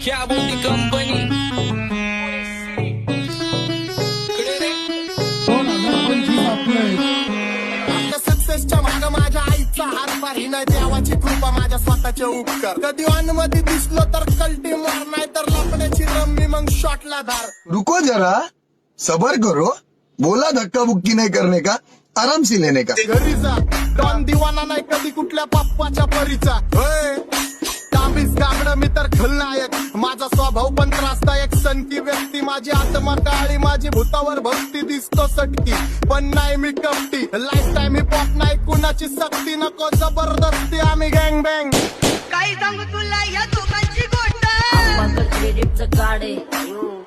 क्या बोलती कंपनी सक्सेसच्या माग माझ्या आईचा हातभार ही नाही देवाची कृपा माझ्या स्वतःचे उपकार कधी मध्ये दिसलो तर कल्टी मार नाही तर लपण्याची रम्मी मग शॉटला धार रुको जरा सबर करो बोला धक्का बुक्की नहीं करने का आराम से लेने का घरी जा डॉन दिवाना नाही कधी कुठल्या पप्पाच्या परीचा तांबीस गागड मी तर खलनायक माझा स्वभाव पण त्रासदायक सनकी व्यक्ती माझी आत्मा काळी माझी भूतावर भक्ती दिसतो सटकी पण नाही मी कपटी लाईफ टाइम हिप हॉप नाही कुणाची सक्ती नको जबरदस्ती आम्ही गँग बँग काही सांगू तुला या दोघांची गोष्ट क्रेडिटचं कार्ड आहे